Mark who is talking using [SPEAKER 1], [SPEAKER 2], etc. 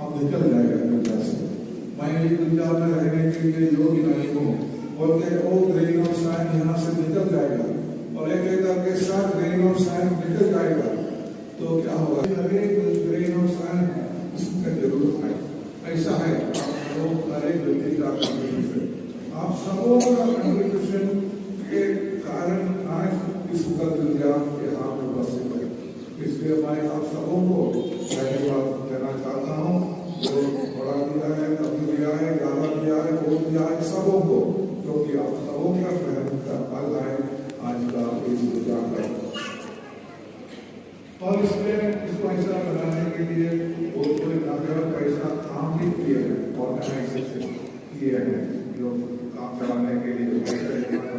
[SPEAKER 1] अब निकल जाएगा दुनिया से। मैं इस दुनिया में रहने के लिए योग्य नहीं हूँ, बोलते ओ ग्रेन ऑफ सैंड यहाँ से निकल जाएगा और एक एक करके सब ग्रेन ऑफ सैंड निकल जाएगा। तो क्या होगा? ग्रेन ऑफ सैंड इसकी जरूरत है। ऐसा है हर एक व्यक्ति का कंट्रीब्यूशन, आप सबों का कंट्रीब्यूशन के कारण आज इस दुनिया के हाथ में उपस्थित है। इसलिए मैं आप सबों को धन्यवाद देना चाहता हूँ जो बड़ा दिया है, कभी दिया है, ज्यादा दिया है, बहुत दिया है, सबों को, क्योंकि आप सबों का मेहनत का फल है आज का इस दुनिया का। और इसमें इसको ऐसा बनाने के लिए बहुत कोई नागरिक पैसा काम भी किए हैं, ऑर्गेनाइजेशन किए हैं जो काम चलाने के लिए पैसा